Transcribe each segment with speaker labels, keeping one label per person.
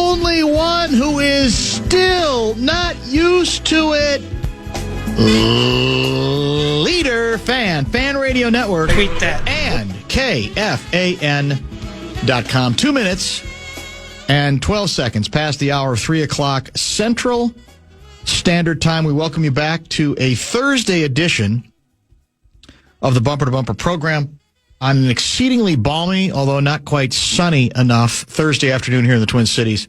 Speaker 1: only one who is still not used to it. Leader Fan Radio Network.
Speaker 2: Tweet that.
Speaker 1: And KFAN.com. 2 minutes and 12 seconds past the hour of 3 o'clock Central Standard Time. We welcome you back to a Thursday edition of the Bumper to Bumper program on an exceedingly balmy, although not quite sunny enough, Thursday afternoon here in the Twin Cities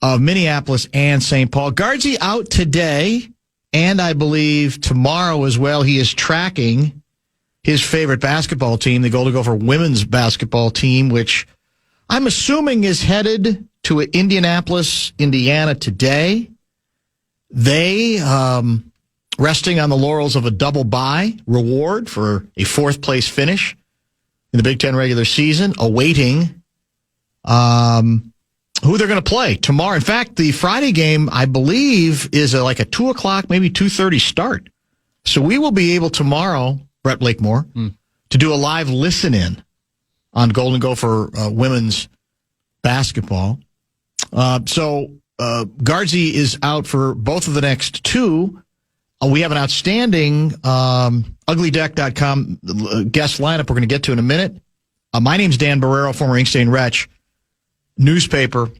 Speaker 1: of Minneapolis and St. Paul. Guardsy out today, and I believe tomorrow as well. He is tracking his favorite basketball team, the Golden Gopher women's basketball team, which I'm assuming is headed to Indianapolis, Indiana today. They, resting on the laurels of a double bye reward for a fourth-place finish in the Big Ten regular season, awaiting who they're going to play tomorrow. In fact, the Friday game, I believe, is like a 2 o'clock, maybe 2:30 start. So we will be able tomorrow, Brett Blakemore, to do a live listen-in on Golden Gopher women's basketball. So Guardsy is out for both of the next two. We have an outstanding uglydeck.com guest lineup we're going to get to in a minute. My name's Dan Barreiro, former Inkstand Wretch, newspaper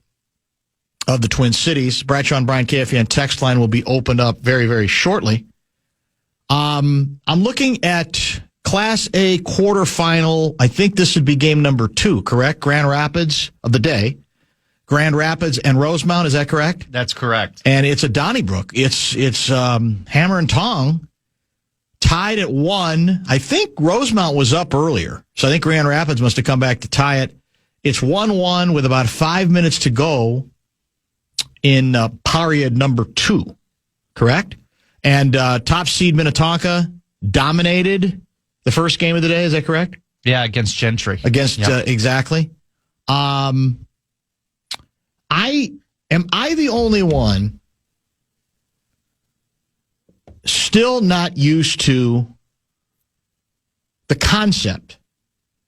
Speaker 1: of the Twin Cities. Bradshaw and Brian KFAN text line will be opened up very, very shortly. I'm looking at Class A quarterfinal. I think this would be game number 2, correct? Grand Rapids of the day. Grand Rapids and Rosemount, is that correct?
Speaker 2: That's correct.
Speaker 1: And it's a Donnybrook. It's hammer and tong, tied at 1. I think Rosemount was up earlier, so I think Grand Rapids must have come back to tie it. It's 1-1 with about 5 minutes to go in period number 2, correct? And top seed Minnetonka dominated the first game of the day, is that correct?
Speaker 2: Yeah, against Gentry.
Speaker 1: Exactly. Am I the only one still not used to the concept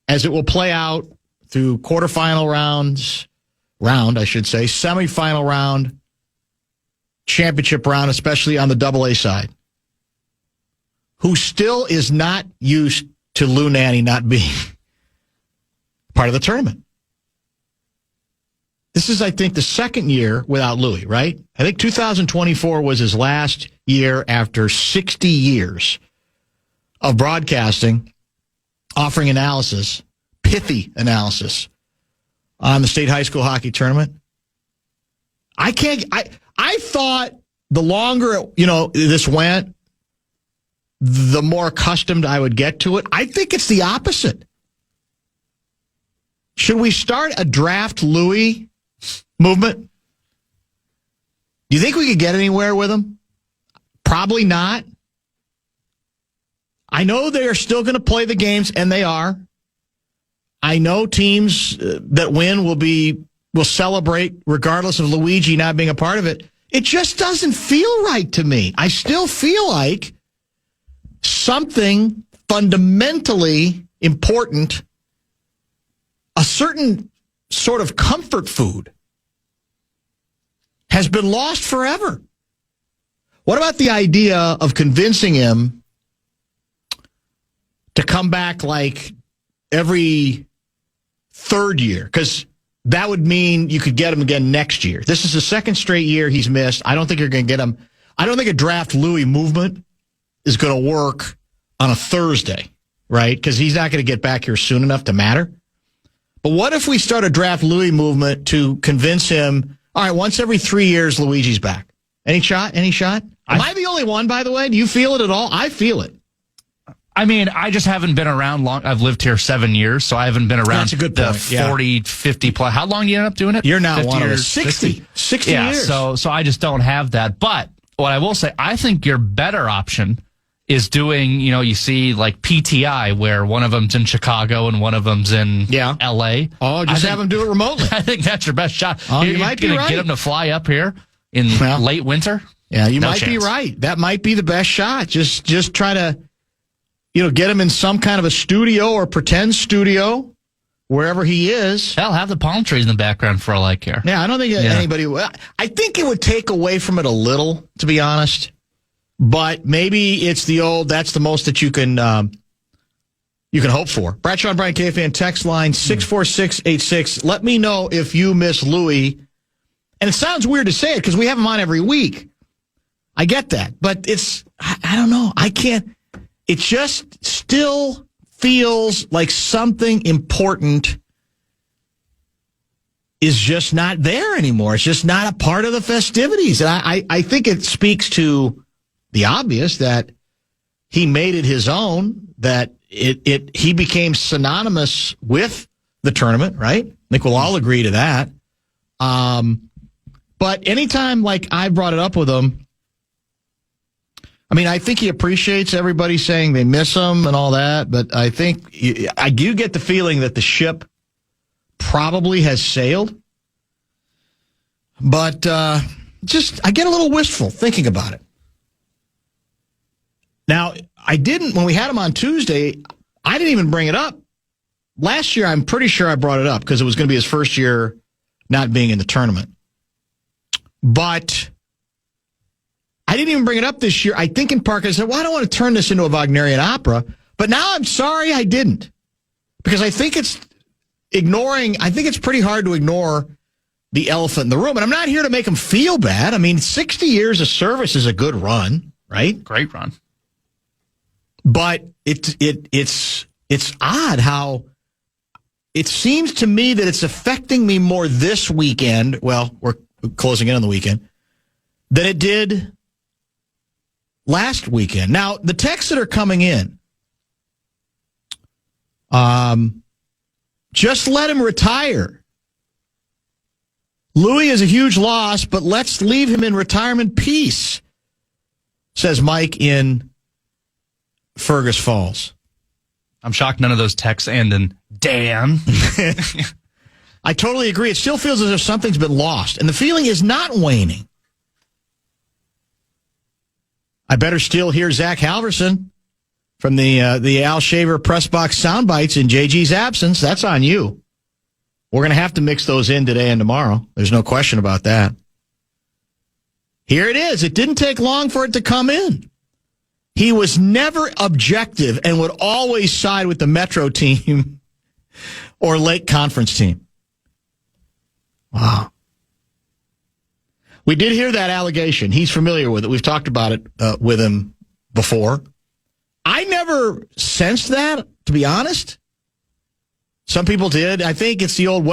Speaker 1: as it will play out through quarterfinal semifinal round, championship round, especially on the AA side, who still is not used to Lou Nanne not being part of the tournament? This is, I think, the second year without Louis, right? I think 2024 was his last year after 60 years of broadcasting, offering analysis, pithy analysis on the state high school hockey tournament. I thought the longer, this went, the more accustomed I would get to it. I think it's the opposite. Should we start a draft Louis movement? Do you think we could get anywhere with him? Probably not. I know they are still going to play the games, and they are. I know teams that win will celebrate regardless of Luigi not being a part of it. It just doesn't feel right to me. I still feel like something fundamentally important, a certain sort of comfort food, has been lost forever. What about the idea of convincing him to come back like every third year? Because that would mean you could get him again next year. This is the second straight year he's missed. I don't think you're going to get him. I don't think a draft Louis movement is going to work on a Thursday, right? Because he's not going to get back here soon enough to matter. But what if we start a draft Louis movement to convince him, all right, once every 3 years, Luigi's back? Any shot? Am I the only one, by the way? Do you feel it at all? I feel it.
Speaker 2: I mean, I just haven't been around long. I've lived here 7 years, so I haven't been around.
Speaker 1: That's a good point.
Speaker 2: 40, 50 plus. How long do you end up doing it?
Speaker 1: You're now one of
Speaker 2: us.
Speaker 1: 60 years.
Speaker 2: So I just don't have that. But what I will say, I think your better option is doing, you see like PTI, where one of them's in Chicago and one of them's in L.A.
Speaker 1: Oh, just have them do it remotely.
Speaker 2: I think that's your best shot.
Speaker 1: Oh, you might be right.
Speaker 2: Get them to fly up here in late winter?
Speaker 1: Yeah, you might be right. That might be the best shot. Just try to, get them in some kind of a studio or pretend studio wherever he is.
Speaker 2: Hell, have the palm trees in the background for all I care.
Speaker 1: Yeah, I don't think anybody... I think it would take away from it a little, to be honest. But maybe it's the old, that's the most that you can hope for. Bradshaw and Brian KFAN text line 64686. Let me know if you miss Louis. And it sounds weird to say it because we have him on every week. I get that. But I don't know. I can't. It just still feels like something important is just not there anymore. It's just not a part of the festivities. And I think it speaks to the obvious that he made it his own, that he became synonymous with the tournament, right? I think we'll all agree to that. But anytime like I brought it up with him, I mean, I think he appreciates everybody saying they miss him and all that, but I think I do get the feeling that the ship probably has sailed. But I get a little wistful thinking about it. Now, when we had him on Tuesday, I didn't even bring it up. Last year, I'm pretty sure I brought it up because it was going to be his first year not being in the tournament. But I didn't even bring it up this year. I think in part I said, well, I don't want to turn this into a Wagnerian opera. But now I'm sorry I didn't. Because I think it's pretty hard to ignore the elephant in the room. And I'm not here to make him feel bad. I mean, 60 years of service is a good run, right?
Speaker 2: Great run.
Speaker 1: But it's odd how it seems to me that it's affecting me more this weekend. Well, we're closing in on the weekend than it did last weekend. Now, the texts that are coming in, just let him retire. Louis is a huge loss, but let's leave him in retirement peace, says Mike in Fergus Falls.
Speaker 2: I'm shocked none of those texts end in Dan.
Speaker 1: I totally agree. It still feels as if something's been lost, and the feeling is not waning. I better still hear Zach Halverson from the Al Shaver press box sound bites in JG's absence. That's on you. We're going to have to mix those in today and tomorrow. There's no question about that. Here it is. It didn't take long for it to come in. He was never objective and would always side with the Metro team or Lake Conference team. Wow. We did hear that allegation. He's familiar with it. We've talked about it with him before. I never sensed that, to be honest. Some people did. I think it's the old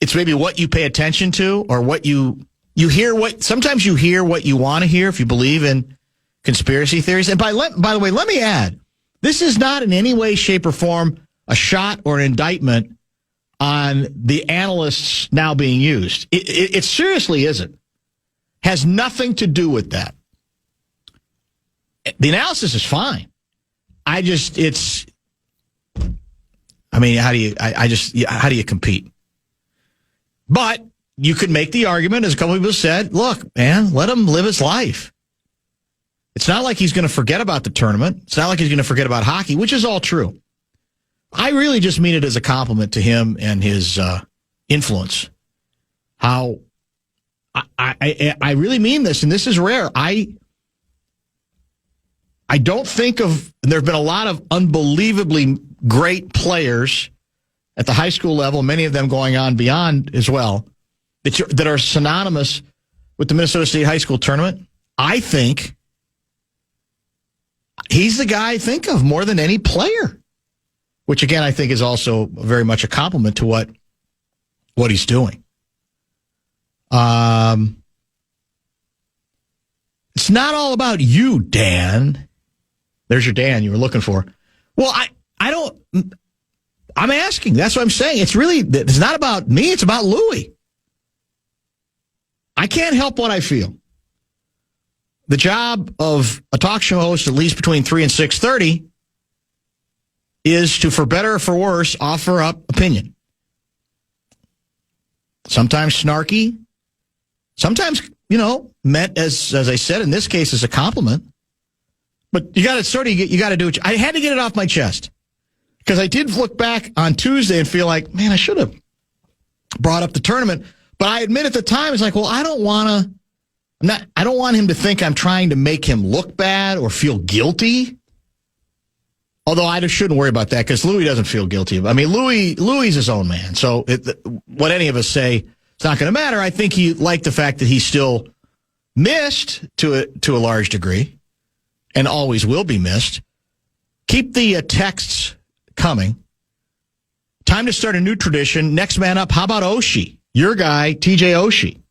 Speaker 1: it's maybe what you pay attention to or what you hear. Sometimes you hear what you want to hear if you believe in conspiracy theories. And by the way, let me add, this is not in any way, shape, or form a shot or an indictment on the analysts now being used. It seriously isn't. Has nothing to do with that. The analysis is fine. How do you compete? But you could make the argument, as a couple of people said, look, man, let him live his life. It's not like he's going to forget about the tournament. It's not like he's going to forget about hockey, which is all true. I really just mean it as a compliment to him and his influence. How I really mean this, and this is rare. I don't think of, and there have been a lot of unbelievably great players at the high school level, many of them going on beyond as well, that are synonymous with the Minnesota State High School Tournament. I think he's the guy I think of more than any player, which, again, I think is also very much a compliment to what he's doing. It's not all about you, Dan. There's your Dan you were looking for. Well, I'm asking. That's what I'm saying. It's not about me. It's about Louis. I can't help what I feel. The job of a talk show host, at least between 3 and 6:30, is to, for better or for worse, offer up opinion. Sometimes snarky. Sometimes, meant as I said, in this case, as a compliment. But you got to do it. I had to get it off my chest. Because I did look back on Tuesday and feel like, man, I should have brought up the tournament. But I admit at the time, it's like, well, I don't want him to think I'm trying to make him look bad or feel guilty. Although I just shouldn't worry about that because Louis doesn't feel guilty. I mean, Louis is his own man. So what any of us say, it's not going to matter. I think he liked the fact that he still missed to a large degree and always will be missed. Keep the texts coming. Time to start a new tradition. Next man up. How about Oshie? Your guy, TJ Oshie.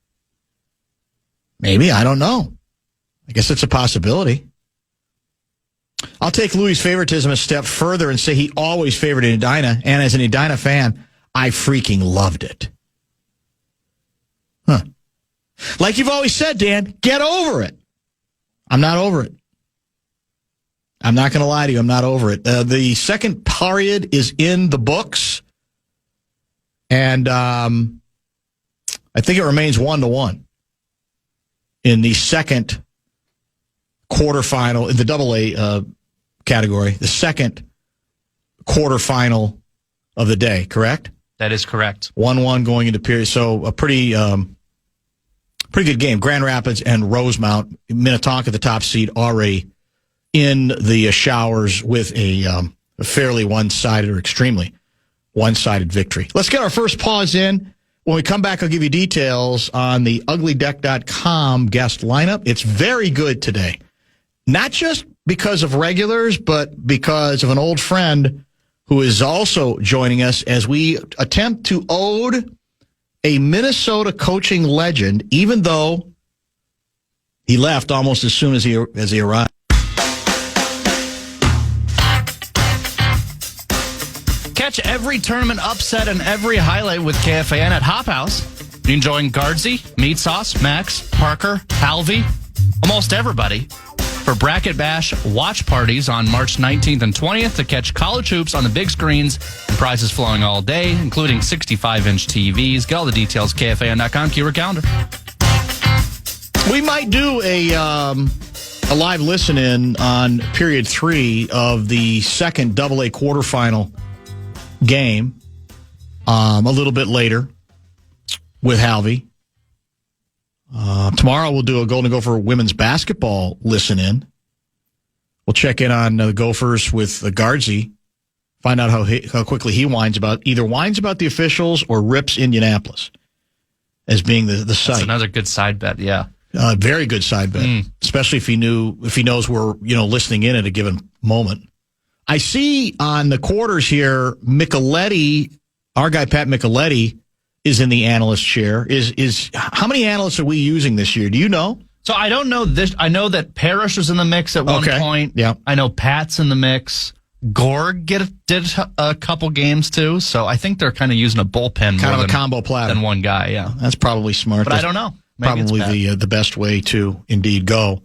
Speaker 1: Maybe. I don't know. I guess it's a possibility. I'll take Louis' favoritism a step further and say he always favored Edina. And as an Edina fan, I freaking loved it. Huh. Like you've always said, Dan, get over it. I'm not over it. I'm not going to lie to you. I'm not over it. The second period is in the books. And I think it remains 1-1 in the second quarterfinal in the AA category, the second quarterfinal of the day, correct?
Speaker 2: That is correct.
Speaker 1: 1-1 going into period. So a pretty good game. Grand Rapids and Rosemount, Minnetonka, the top seed, already in the showers with a fairly one-sided or extremely one-sided victory. Let's get our first pause in. When we come back, I'll give you details on the uglydeck.com guest lineup. It's very good today. Not just because of regulars, but because of an old friend who is also joining us as we attempt to ode a Minnesota coaching legend, even though he left almost as soon as he arrived.
Speaker 2: Catch every tournament upset and every highlight with KFAN at Hop House. You can join Guardsy, Meat Sauce, Max, Parker, Halvey, almost everybody for Bracket Bash watch parties on March 19th and 20th to catch college hoops on the big screens and prizes flowing all day, including 65-inch TVs. Get all the details, KFAN.com, keyword calendar.
Speaker 1: We might do a live listen-in on period 3 of the second AA quarterfinal game a little bit later with Halvey. Tomorrow we'll do a Golden Gopher women's basketball listen-in. We'll check in on the Gophers with Guardsy, find out how quickly he whines about the officials or rips Indianapolis as being the site.
Speaker 2: That's another good side bet, yeah.
Speaker 1: Very good side bet, especially if he knows we're listening in at a given moment. I see on the quarters here, Micheletti, our guy Pat Micheletti, is in the analyst chair. Is how many analysts are we using this year? Do you know?
Speaker 2: So I don't know this. I know that Parrish was in the mix at one point.
Speaker 1: Yeah.
Speaker 2: I know Pat's in the mix. Gorg did a couple games too. So I think they're kind of using a bullpen,
Speaker 1: kind of a combo platter
Speaker 2: than one guy. Yeah,
Speaker 1: that's probably smart.
Speaker 2: But I don't know.
Speaker 1: Maybe probably the best way to indeed go.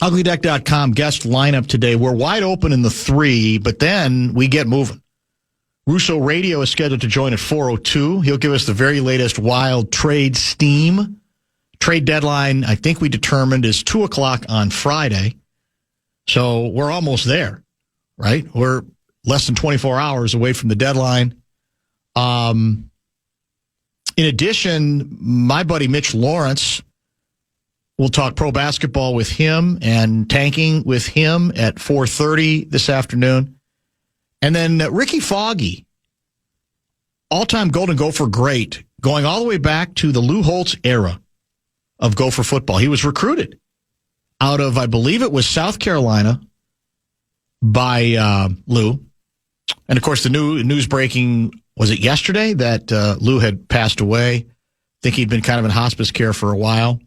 Speaker 1: Uglydeck.com guest lineup today. We're wide open in the 3, but then we get moving. Russo Radio is scheduled to join at 4:02. He'll give us the very latest wild trade steam. Trade deadline, I think we determined, is 2 o'clock on Friday. So we're almost there, right? We're less than 24 hours away from the deadline. In addition, my buddy Mitch Lawrence, we'll talk pro basketball with him and tanking with him at 4:30 this afternoon. And then Ricky Foggy, all-time Golden Gopher great, going all the way back to the Lou Holtz era of Gopher football. He was recruited out of, I believe it was South Carolina by Lou. And, of course, the news breaking, was it yesterday, that Lou had passed away? I think he'd been kind of in hospice care for a while.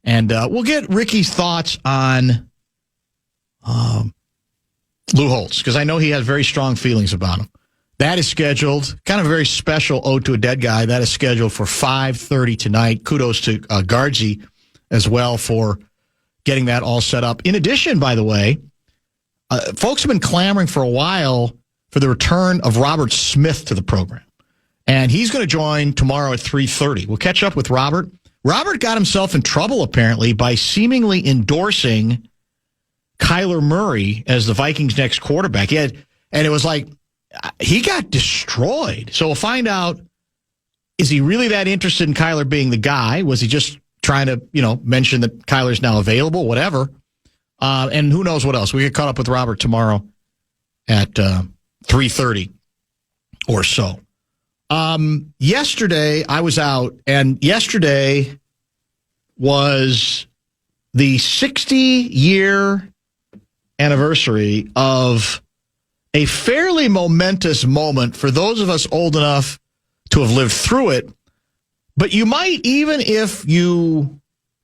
Speaker 1: And we'll get Ricky's thoughts on Lou Holtz, because I know he has very strong feelings about him. That is scheduled, kind of a very special ode to a dead guy. That is scheduled for 5:30 tonight. Kudos to Guardsy as well for getting that all set up. In addition, by the way, folks have been clamoring for a while for the return of Robert Smith to the program. And he's going to join tomorrow at 3:30. We'll catch up with Robert. Robert got himself in trouble, apparently, by seemingly endorsing Kyler Murray as the Vikings' next quarterback. And it was like he got destroyed. So we'll find out, is he really that interested in Kyler being the guy? Was he just trying to, mention that Kyler's now available, whatever? And who knows what else. We get caught up with Robert tomorrow at 3:30 or so. Yesterday, I was out, and yesterday was the 60-year anniversary of a fairly momentous moment for those of us old enough to have lived through it. But you might, even if you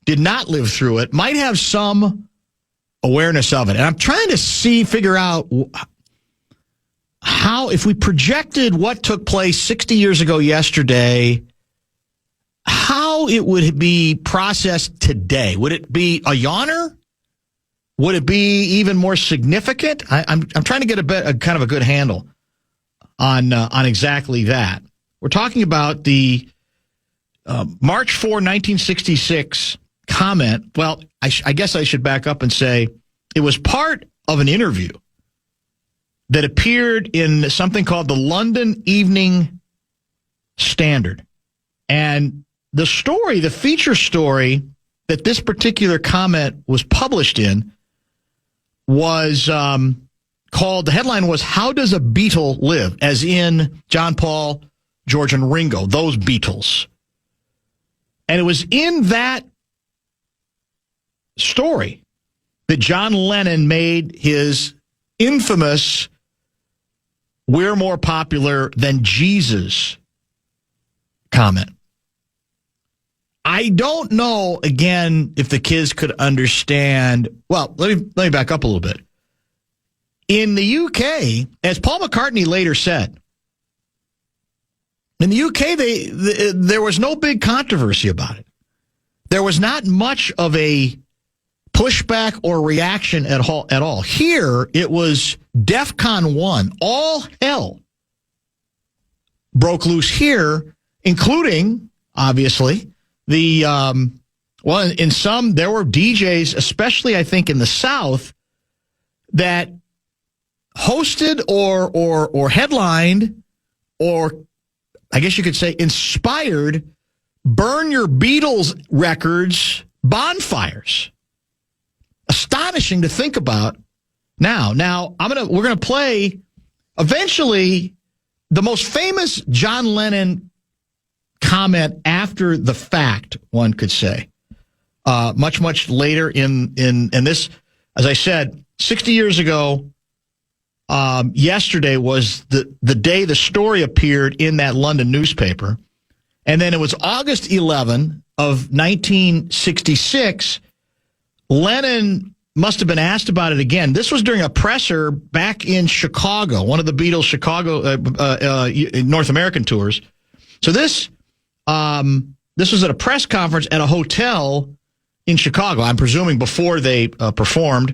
Speaker 1: did not live through it, might have some awareness of it. And I'm trying to figure out how, if we projected what took place 60 years ago yesterday, how it would be processed today. Would it be a yawner? Would it be even more significant? I'm trying to get a kind of a good handle on exactly that. We're talking about the March 4, 1966 comment. Well, I guess I should back up and say it was part of an interview that appeared in something called the London Evening Standard. And the story, the feature story that this particular comment was published in was called, the headline was, "How Does a Beatle Live?" As in John, Paul, George, and Ringo, those Beatles. And it was in that story that John Lennon made his infamous "We're more popular than Jesus" comment. I don't know, again, if the kids could understand. Well, let me back up a little bit. In the UK, as Paul McCartney later said, in the UK, there was no big controversy about it. There was not much of a pushback or reaction at all. Here, it was DEFCON 1. All hell broke loose here, including, obviously, in some, there were DJs, especially I think in the South, that hosted or headlined, or I guess you could say inspired, Burn Your Beatles records bonfires. Astonishing to think about now. Now, we're gonna play eventually the most famous John Lennon comment after the fact, one could say. Much later in this, as I said, 60 years ago, yesterday was the day the story appeared in that London newspaper. And then it was August 11 of 1966. Lennon must have been asked about it again. This was during a presser back in Chicago, one of the Beatles' Chicago North American tours. So this was at a press conference at a hotel in Chicago. I'm presuming before they performed,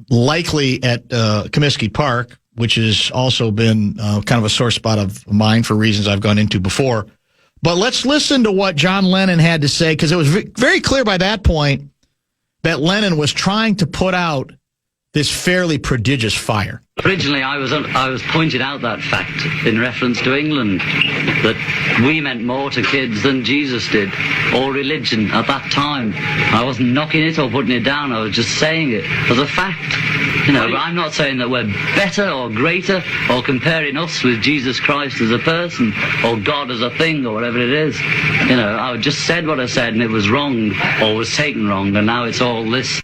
Speaker 1: likely at Comiskey Park, which has also been kind of a sore spot of mine for reasons I've gone into before. But let's listen to what John Lennon had to say, because it was very clear by that point that Lennon was trying to put out this fairly prodigious fire.
Speaker 3: Originally, I was pointed out that fact in reference to England, that we meant more to kids than Jesus did, or religion at that time. I wasn't knocking it or putting it down. I was just saying it as a fact. I'm not saying that we're better or greater, or comparing us with Jesus Christ as a person, or God as a thing, or whatever it is. I just said what I said, and it was wrong, or was taken wrong, and now it's all this.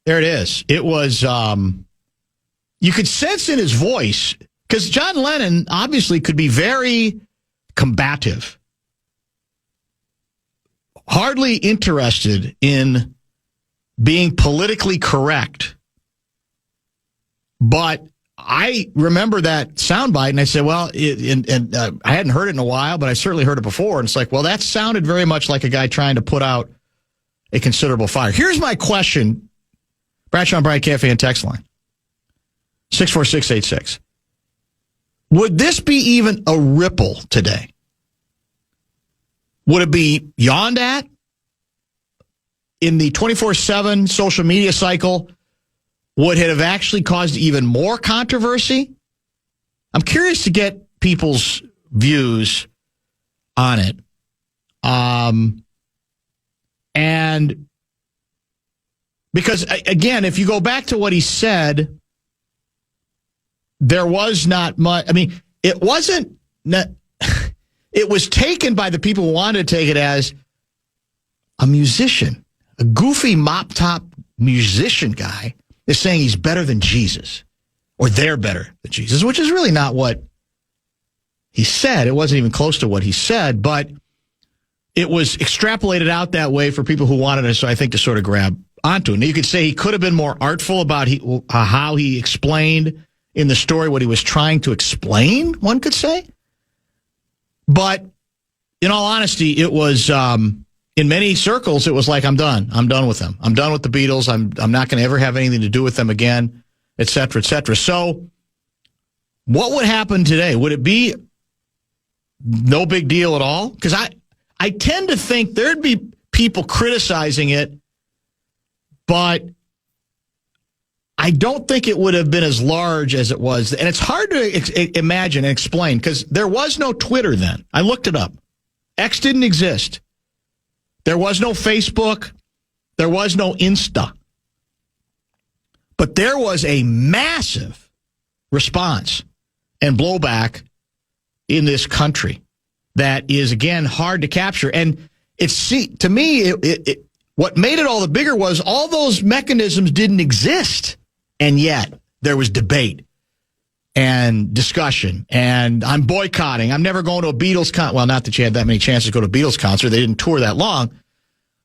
Speaker 1: There it is. It was, you could sense in his voice, because John Lennon obviously could be very combative, hardly interested in being politically correct. But I remember that soundbite, and I said, well, I hadn't heard it in a while, but I certainly heard it before. And it's like, well, that sounded very much like a guy trying to put out a considerable fire. Here's my question. Bradshaw and Bryant KFAN text line, 64686. Would this be even a ripple today? Would it be yawned at in the 24/7 social media cycle would it have actually caused even more controversy? I'm curious to get people's views on it. And because, again, if you go back to what he said, there was not much. I mean, it wasn't. It was taken by the people who wanted to take it as a musician, a goofy mop top musician guy is saying he's better than Jesus, or they're better than Jesus, which is really not what he said. It wasn't even close to what he said, but it was extrapolated out that way for people who wanted us, so I think, to sort of grab onto it. Now, you could say he could have been more artful about how he explained in the story what he was trying to explain, one could say. But in all honesty, it was, in many circles, it was like, I'm done. I'm done with them. I'm done with the Beatles. I'm not going to ever have anything to do with them again, et cetera, et cetera. So what would happen today? Would it be no big deal at all? Because I tend to think there'd be people criticizing it, but I don't think it would have been as large as it was. And it's hard to imagine and explain because there was no Twitter then. I looked it up. X didn't exist. There was no Facebook. There was no Insta. But there was a massive response and blowback in this country that is, again, hard to capture. And to me, what made it all the bigger was all those mechanisms didn't exist. And yet there was debate and discussion. And I'm boycotting. I'm never going to a Beatles concert. Well, not that you had that many chances to go to a Beatles concert. They didn't tour that long.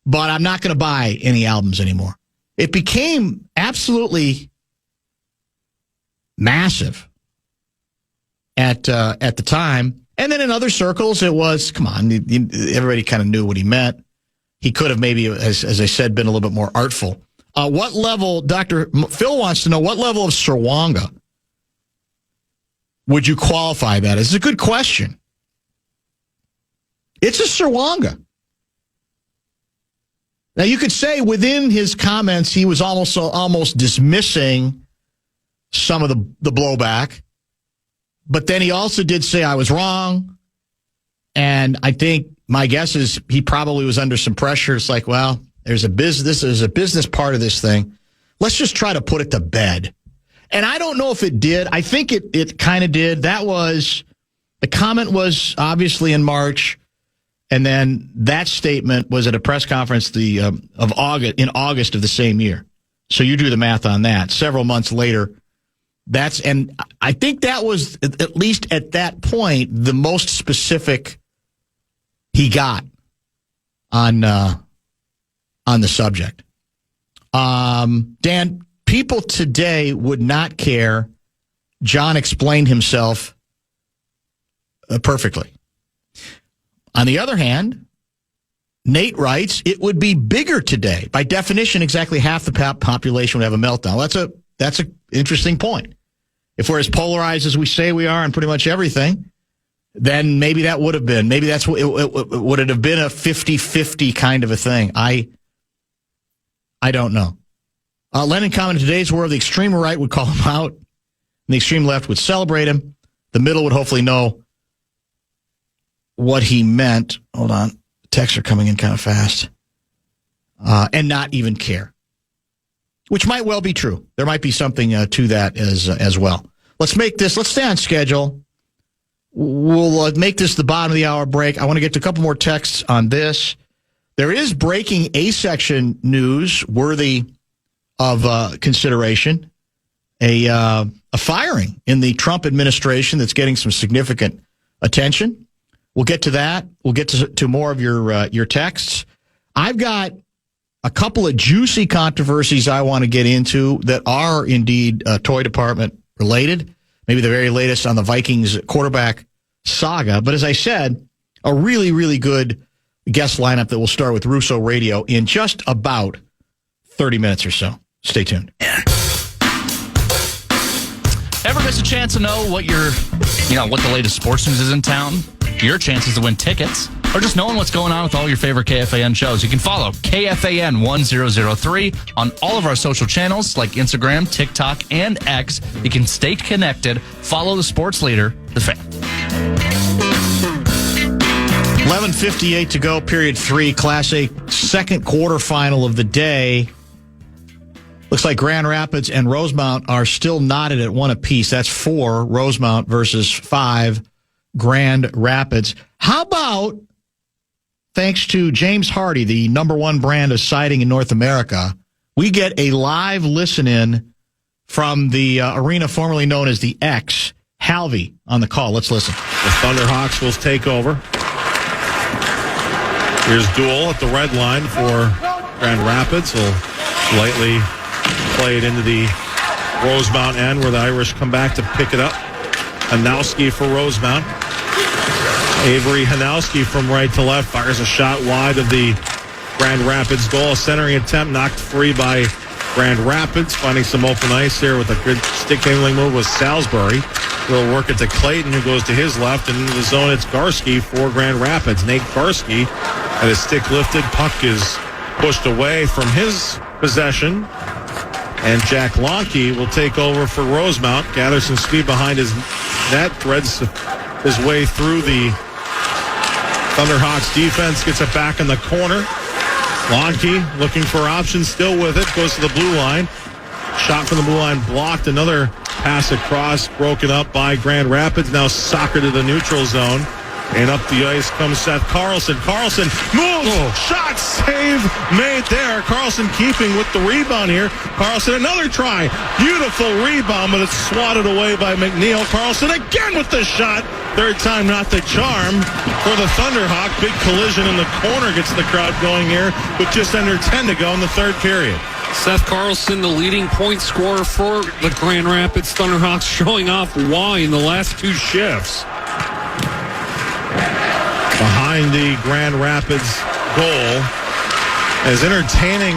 Speaker 1: But I'm not going to buy any albums anymore. It became absolutely massive at the time. And then in other circles, it was, come on, everybody kind of knew what he meant. He could have maybe, as I said, been a little bit more artful. What level, Dr. Phil wants to know, what level of Sirwanga would you qualify that as? It's a good question. It's a Sirwanga. Now, you could say within his comments, he was almost dismissing some of the blowback. But then he also did say, I was wrong. And I think my guess is he probably was under some pressure. It's like, well, there's a business part of this thing. Let's just try to put it to bed. And I don't know if it did. I think it kind of did. The comment was obviously in March. And then that statement was at a press conference in August of the same year. So you do the math on that. Several months later, and I think that was, at least at that point, the most specific he got on the subject. Dan, people today would not care. John explained himself perfectly. On the other hand, Nate writes, it would be bigger today. By definition, exactly half the population would have a meltdown. That's an interesting point. If we're as polarized as we say we are on pretty much everything, then maybe that would have been. Maybe that's what would it have been, a 50-50 kind of a thing. I don't know. Lennon commented, today's world, the extreme right would call him out, and the extreme left would celebrate him. The middle would hopefully know what he meant. Hold on. Texts are coming in kind of fast. And not even care. Which might well be true. There might be something to that as well. Let's stay on schedule. We'll make this the bottom of the hour break. I want to get to a couple more texts on this. There is breaking A-section news worthy of consideration. A firing in the Trump administration that's getting some significant attention. We'll get to that. We'll get to more of your texts. I've got a couple of juicy controversies I want to get into that are indeed toy department related. Maybe the very latest on the Vikings quarterback saga. But as I said, a really, really good guest lineup that will start with Russo Radio in just about 30 minutes or so. Stay tuned.
Speaker 2: Ever miss a chance to know what the latest sports news is in town? Your chances to win tickets. or just knowing what's going on with all your favorite KFAN shows. You can follow KFAN 1003 on all of our social channels like Instagram, TikTok, and X. You can stay connected. Follow the sports leader, The Fan.
Speaker 1: 11:58 to go, period 3, Class A second quarterfinal of the day. Looks like Grand Rapids and Rosemount are still knotted at 1 apiece. That's 4 Rosemount versus 5 Grand Rapids. How about, thanks to James Hardy, the #1 brand of siding in North America, we get a live listen-in from the arena formerly known as the X, Halvey, on the call. Let's listen.
Speaker 4: The Thunderhawks will take over. Here's Duel at the red line for Grand Rapids. He'll lightly play it into the Rosemount end where the Irish come back to pick it up. Hanowski for Rosemount. Avery Hanowski from right to left fires a shot wide of the Grand Rapids goal. A centering attempt knocked free by Grand Rapids. Finding some open ice here with a good stick handling move was Salisbury. He'll work it to Clayton, who goes to his left, and into the zone it's Garski for Grand Rapids. Nate Garski had his stick lifted. Puck is pushed away from his possession. And Jack Lonke will take over for Rosemount. Gathers some speed behind his net. Threads his way through the Thunderhawks defense. Gets it back in the corner. Lonke looking for options. Still with it. Goes to the blue line. Shot from the blue line blocked. Another pass across. Broken up by Grand Rapids. Now soccer to the neutral zone. And up the ice comes Seth Carlson. Carlson moves. Shot, save made there. Carlson keeping with the rebound here. Carlson, another try. Beautiful rebound, but it's swatted away by McNeil. Carlson again with the shot. Third time not the charm for the Thunderhawk. Big collision in the corner gets the crowd going here with just under 10 to go in the third period.
Speaker 5: Seth Carlson, the leading point scorer for the Grand Rapids Thunderhawks, showing off why in the last 2 shifts.
Speaker 4: Behind the Grand Rapids goal. As entertaining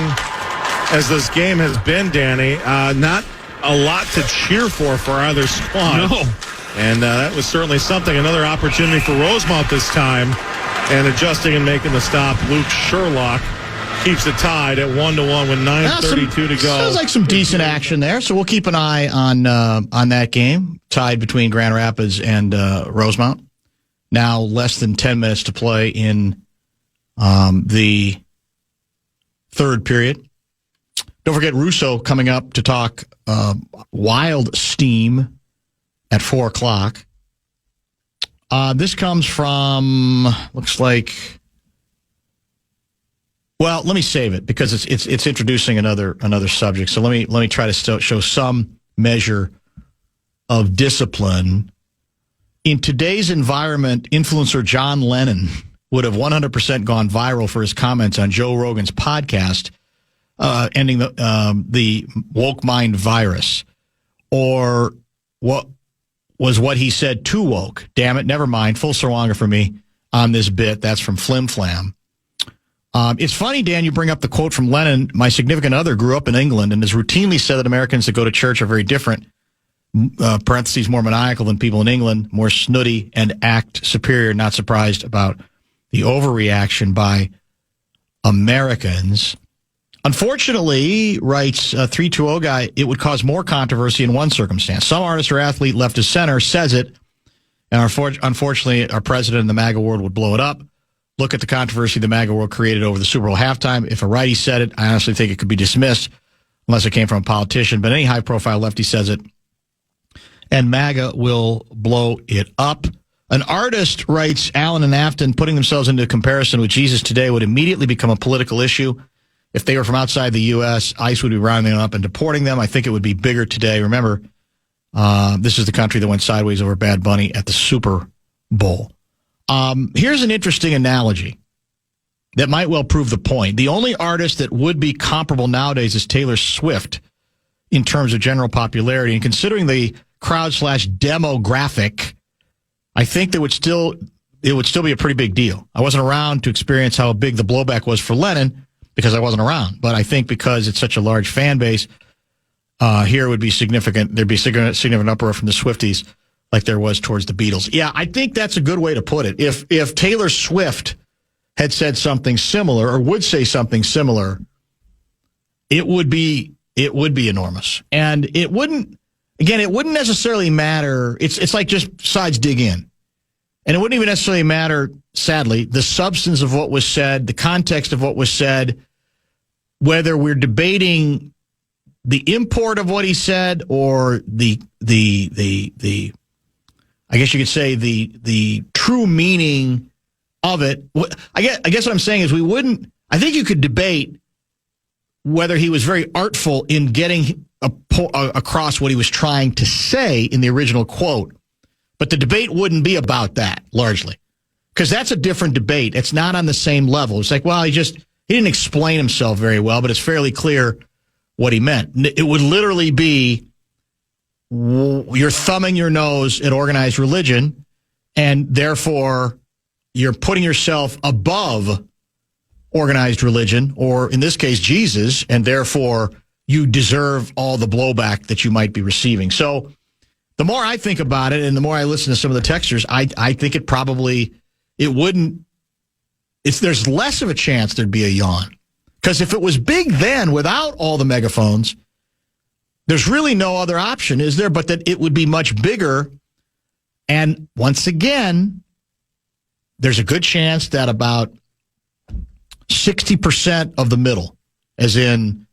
Speaker 4: as this game has been, Danny, not a lot to cheer for either squad.
Speaker 5: No.
Speaker 4: And that was certainly something. Another opportunity for Rosemount this time. And adjusting and making the stop, Luke Sherlock keeps it tied at 1-1 with 9:32 to go.
Speaker 1: Sounds like some decent action there, so we'll keep an eye on that game, tied between Grand Rapids and Rosemount. Now less than 10 minutes to play in the third period. Don't forget Russo coming up to talk Wild Steam at 4 o'clock. This comes from, looks like, well, let me save it because it's introducing another subject. So let me try to show some measure of discipline. In today's environment, influencer John Lennon would have 100% gone viral for his comments on Joe Rogan's podcast, ending the woke mind virus, or what he said too woke. Damn it, never mind. Full Sarwanga for me on this bit. That's from Flim Flam. It's funny, Dan, you bring up the quote from Lennon. My significant other grew up in England and has routinely said that Americans that go to church are very different. Parentheses, more maniacal than people in England, more snooty and act superior. Not surprised about the overreaction by Americans. Unfortunately, writes 320 guy, it would cause more controversy in one circumstance. Some artist or athlete left of center says it, and unfortunately, our president in the MAGA world would blow it up. Look at the controversy the MAGA world created over the Super Bowl halftime. If a righty said it, I honestly think it could be dismissed unless it came from a politician. But any high-profile lefty says it, and MAGA will blow it up. An artist, writes Allen and Afton, putting themselves into comparison with Jesus today would immediately become a political issue. If they were from outside the U.S., ICE would be rounding them up and deporting them. I think it would be bigger today. Remember, this is the country that went sideways over Bad Bunny at the Super Bowl. Here's an interesting analogy that might well prove the point. The only artist that would be comparable nowadays is Taylor Swift in terms of general popularity. And considering the crowd/demographic, I think it would still be a pretty big deal. I wasn't around to experience how big the blowback was for Lennon because I wasn't around. But I think because it's such a large fan base, here would be significant. There'd be significant uproar from the Swifties like there was towards the Beatles. Yeah, I think that's a good way to put it. If Taylor Swift had said something similar or would say something similar, it would be enormous. And it wouldn't necessarily matter. It's like just sides dig in. And it wouldn't even necessarily matter, sadly, the substance of what was said, the context of what was said, whether we're debating the import of what he said or the I guess you could say the true meaning of it. I guess what I'm saying is I think you could debate whether he was very artful in getting across what he was trying to say in the original quote. But the debate wouldn't be about that, largely. Because that's a different debate. It's not on the same level. It's like, well, he didn't explain himself very well, but it's fairly clear what he meant. It would literally be, you're thumbing your nose at organized religion, and therefore you're putting yourself above organized religion, or in this case, Jesus, and therefore you deserve all the blowback that you might be receiving. So the more I think about it and the more I listen to some of the texters, I think there's less of a chance there'd be a yawn. Because if it was big then without all the megaphones, there's really no other option, is there? But that it would be much bigger. And once again, there's a good chance that about 60% of the middle, as in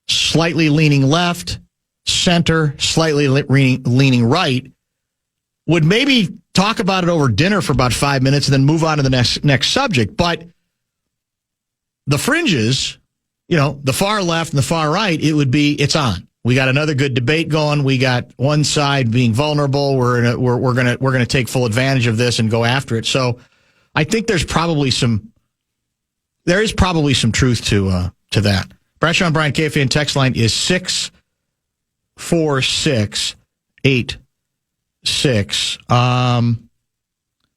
Speaker 1: slightly leaning left, center, slightly leaning right, would maybe talk about it over dinner for about 5 minutes and then move on to the next subject. But the fringes, the far left and the far right, it's on. We got another good debate going. We got one side being vulnerable. We're gonna take full advantage of this and go after it. So I think there is probably some truth to that. Bradshaw and Brian KFAN text line is 64686. Let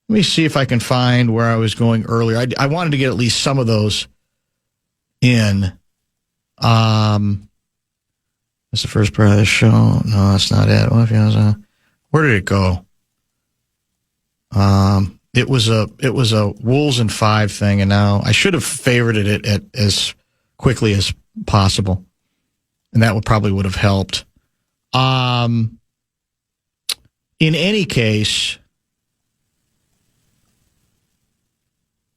Speaker 1: me see if I can find where I was going earlier. I wanted to get at least some of those in. That's the first part of the show. No, that's not it. Where did it go? It was a Wolves and 5 thing, and now I should have favorited it at as quickly as possible, and that would have helped. In any case,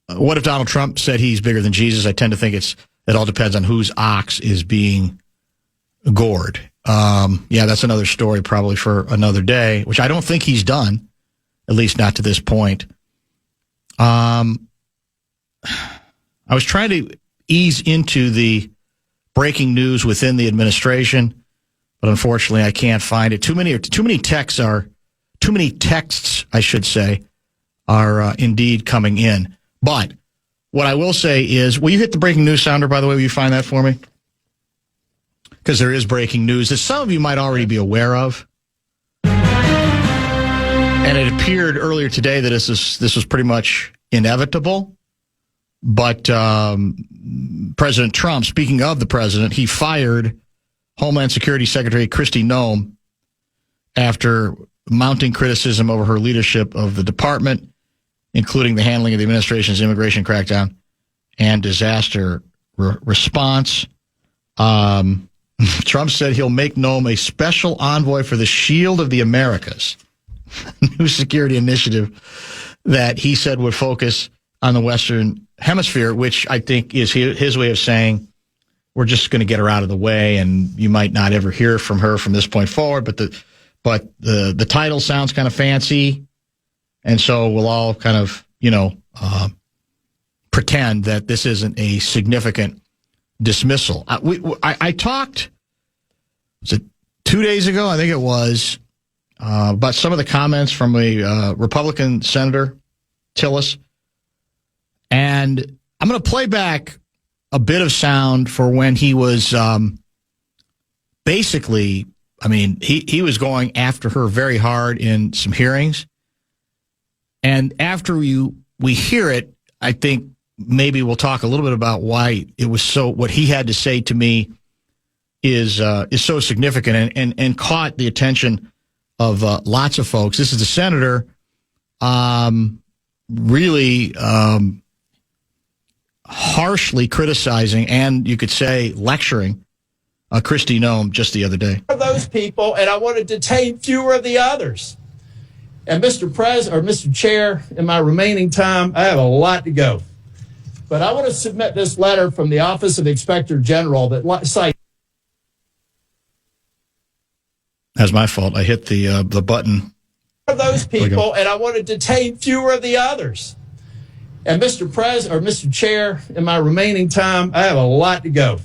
Speaker 1: what if Donald Trump said he's bigger than Jesus? I tend to think it all depends on whose ox is being gored. That's another story probably for another day, which I don't think he's done, at least not to this point. I was trying to ease into the breaking news within the administration, but unfortunately I can't find it. Too many texts, I should say, are indeed coming in. But what I will say is, will you hit the breaking news sounder, by the way? Will you find that for me? Because there is breaking news that some of you might already be aware of. And it appeared earlier today that this was pretty much inevitable. But President Trump, speaking of the president, he fired Homeland Security Secretary Kristi Noem after mounting criticism over her leadership of the department, including the handling of the administration's immigration crackdown and disaster response. Trump said he'll make Noem a special envoy for the Shield of the Americas, new security initiative that he said would focus on the Western Hemisphere, which I think is his way of saying we're just going to get her out of the way, and you might not ever hear from her from this point forward. But the title sounds kind of fancy, and so we'll all kind of pretend that this isn't a significant dismissal. I talked, was it 2 days ago? I think it was, about some of the comments from a Republican Senator, Tillis. And I'm going to play back a bit of sound for when he was basically, he was going after her very hard in some hearings. And after we hear it, I think maybe we'll talk a little bit about why it was what he had to say to me is so significant and caught the attention of lots of folks. This is the senator really harshly criticizing and, you could say, lecturing Kristi Noem just the other day.
Speaker 6: Those people, and I want to detain fewer of the others. And Mr. Chair, in my remaining time, I have a lot to go. But I want to submit this letter from the Office of the Inspector General that cites.
Speaker 1: That's my fault. I hit the button.
Speaker 6: Those people, and I want to detain fewer of the others. And Mr. Chair, in my remaining time, I have a lot to go.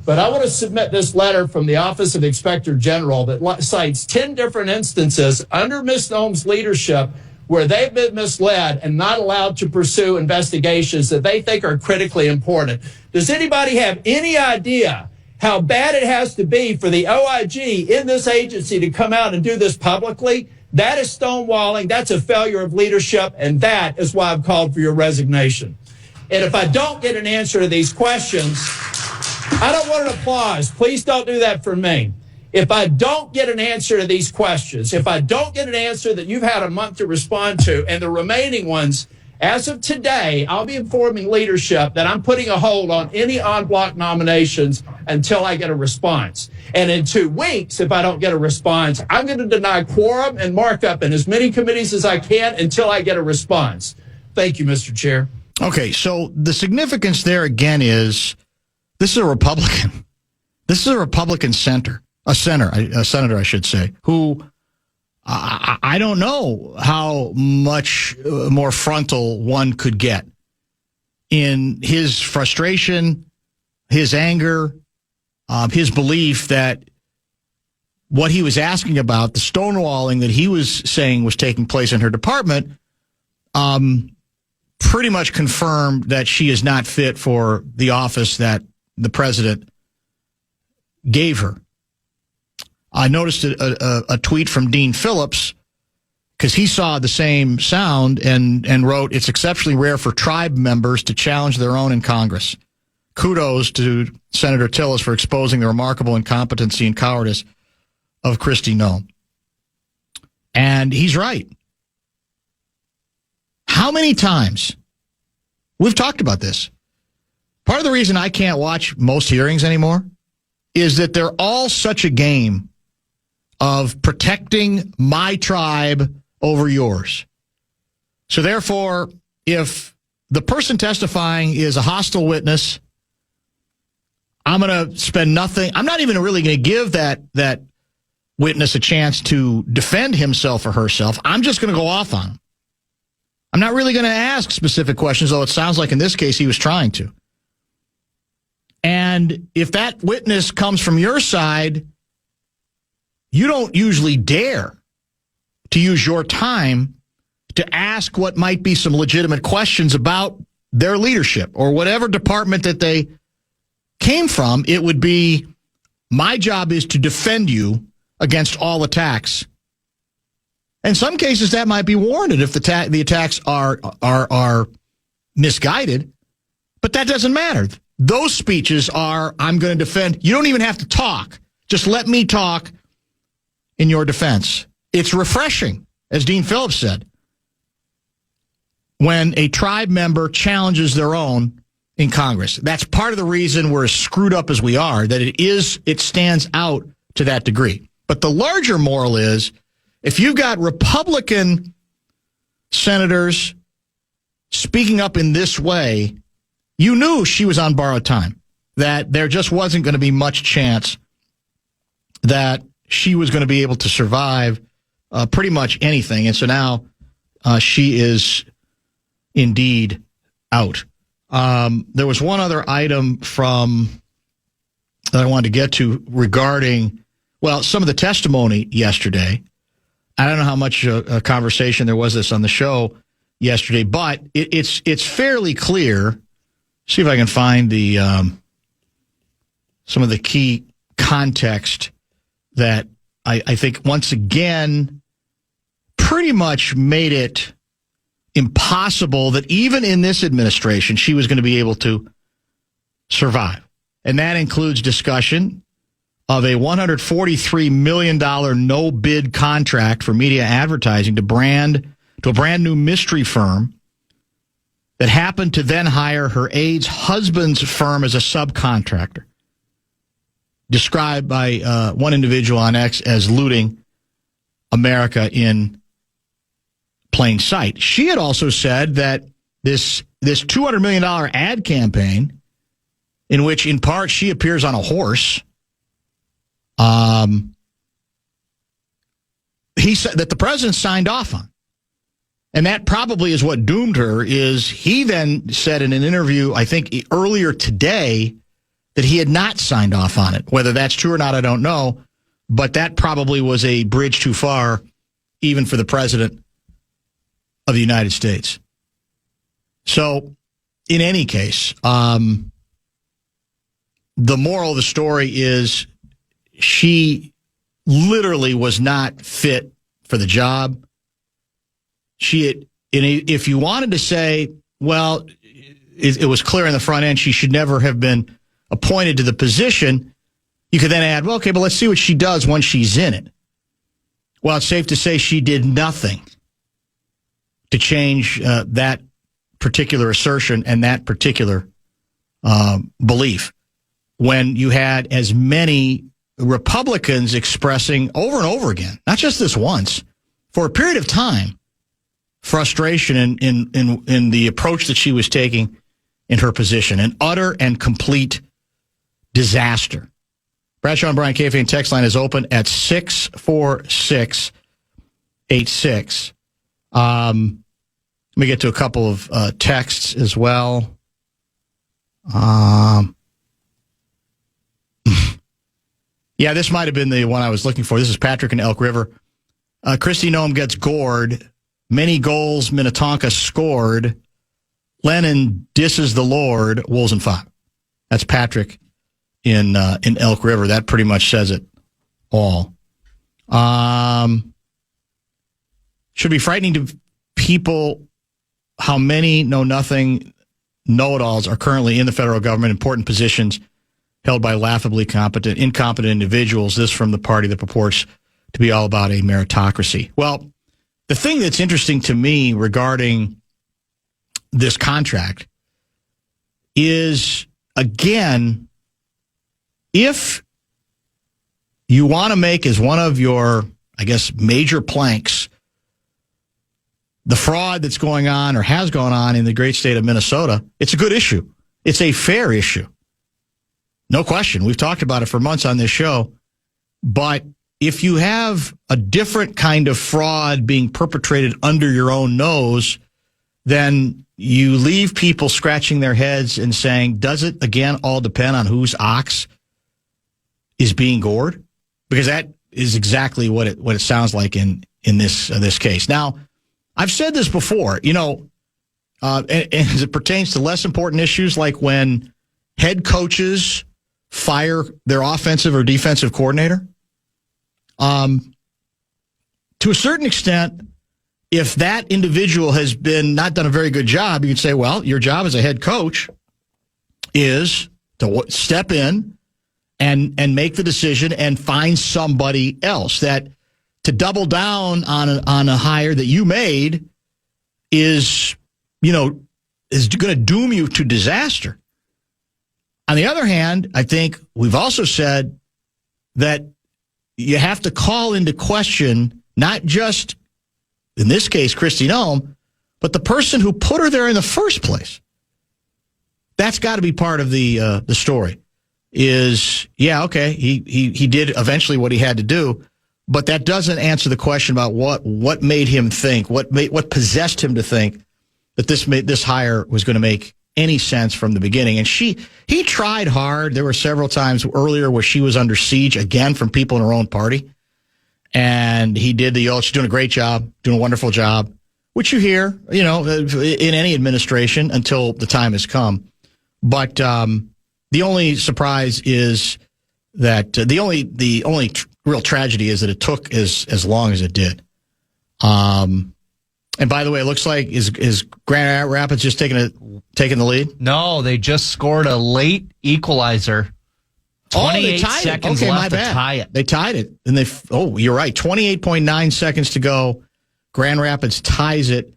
Speaker 6: But I want to submit this letter from the Office of the Inspector General that cites 10 different instances under Ms. Noem's leadership where they've been misled and not allowed to pursue investigations that they think are critically important. Does anybody have any idea how bad it has to be for the OIG in this agency to come out and do this publicly? That is stonewalling. That's a failure of leadership, and that is why I've called for your resignation. And if I don't get an answer to these questions, I don't want an applause. Please don't do that for me. If I don't get an answer to these questions, if I don't get an answer that you've had a month to respond to, and the remaining ones, as of today, I'll be informing leadership that I'm putting a hold on any en-bloc nominations until I get a response. And in 2 weeks, if I don't get a response, I'm going to deny quorum and markup in as many committees as I can until I get a response. Thank you, Mr. Chair.
Speaker 1: Okay, so the significance there again is this is a Republican. This is a Republican senator, I should say, who I don't know how much more frontal one could get in his frustration, his anger, his belief that what he was asking about, the stonewalling that he was saying was taking place in her department, pretty much confirmed that she is not fit for the office that the president gave her. I noticed a tweet from Dean Phillips because he saw the same sound and wrote, "It's exceptionally rare for tribe members to challenge their own in Congress. Kudos to Senator Tillis for exposing the remarkable incompetency and cowardice of Kristi Noem." And he's right. How many times? We've talked about this. Part of the reason I can't watch most hearings anymore is that they're all such a game of protecting my tribe over yours. So therefore, if the person testifying is a hostile witness, I'm going to spend nothing. I'm not even really going to give that witness a chance to defend himself or herself. I'm just going to go off on him. I'm not really going to ask specific questions, though it sounds like in this case he was trying to. And if that witness comes from your side, you don't usually dare to use your time to ask what might be some legitimate questions about their leadership or whatever department that they came from. It would be, my job is to defend you against all attacks. In some cases, that might be warranted if the attacks are misguided, but that doesn't matter. Those speeches are, I'm going to defend. You don't even have to talk. Just let me talk in your defense. It's refreshing, as Dean Phillips said, when a tribe member challenges their own in Congress. That's part of the reason we're as screwed up as we are, that it stands out to that degree. But the larger moral is, if you've got Republican senators speaking up in this way, you knew she was on borrowed time, that there just wasn't going to be much chance that she was going to be able to survive pretty much anything. And so now she is indeed out. There was one other item that I wanted to get to regarding, some of the testimony yesterday. I don't know how much a conversation there was this on the show yesterday, but it's fairly clear. See if I can find some of the key context that I think once again pretty much made it impossible that even in this administration she was going to be able to survive. And that includes discussion of a $143 million no-bid contract for media advertising to a brand new mystery firm that happened to then hire her aide's husband's firm as a subcontractor, described by one individual on X as looting America in plain sight. She had also said that this $200 million ad campaign, in which in part she appears on a horse, he said that the president signed off on. And that probably is what doomed her. Is he then said in an interview, I think earlier today, that he had not signed off on it. Whether that's true or not, I don't know. But that probably was a bridge too far, even for the president of the United States. So, in any case, the moral of the story is she literally was not fit for the job. If you wanted to say, well, it was clear in the front end she should never have been appointed to the position, you could then add, well, okay, but let's see what she does once she's in it. Well, it's safe to say she did nothing to change that particular assertion and that particular belief. When you had as many Republicans expressing over and over again, not just this once, for a period of time, frustration in the approach that she was taking in her position, an utter and complete disaster. Bradshaw and Brian KFAN text line is open at 64686. Let me get to a couple of texts as well. Yeah, this might have been the one I was looking for. This is Patrick in Elk River. Kristi Noem gets gored. Many goals Minnetonka scored. Lennon disses the Lord. Wolves and 5. That's Patrick in Elk River. That pretty much says it all. Should be frightening to people how many know-nothing know-it-alls are currently in the federal government, important positions held by laughably incompetent individuals. This from the party that purports to be all about a meritocracy. Well, the thing that's interesting to me regarding this contract is, again, if you want to make as one of your, I guess, major planks the fraud that's going on or has gone on in the great state of Minnesota, it's a good issue. It's a fair issue. No question. We've talked about it for months on this show. But if you have a different kind of fraud being perpetrated under your own nose, then you leave people scratching their heads and saying, does it, again, all depend on whose ox is being gored? Because that is exactly what it sounds like in this case. Now, I've said this before, and as it pertains to less important issues like when head coaches fire their offensive or defensive coordinator, to a certain extent, if that individual has not done a very good job, you can say, well, your job as a head coach is to step in and make the decision and find somebody else. That to double down on a hire that you made is going to doom you to disaster. On the other hand, I think we've also said that you have to call into question not just, in this case, Kristi Noem, but the person who put her there in the first place. That's got to be part of the story. Is, yeah, okay, he did eventually what he had to do, but that doesn't answer the question about what made him think, what possessed him to think that this hire was going to make any sense from the beginning. And he tried hard. There were several times earlier where she was under siege again from people in her own party. And he did she's doing a great job, doing a wonderful job, which you hear, in any administration until the time has come. But the only surprise is that the only real tragedy is that it took as long as it did. And by the way, it looks like is Grand Rapids just taking the lead?
Speaker 2: No, they just scored a late equalizer. 28 seconds left to tie it.
Speaker 1: They tied it. And you're right. 28.9 seconds to go. Grand Rapids ties it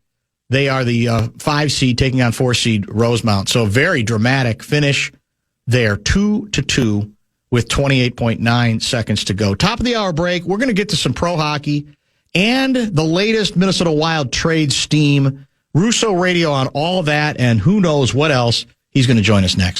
Speaker 1: They are the 5 seed taking on 4 seed Rosemount. So very dramatic finish there, 2-2 with 28.9 seconds to go. Top of the hour break. We're going to get to some pro hockey and the latest Minnesota Wild trade steam. Russo Radio on all that and who knows what else. He's going to join us next.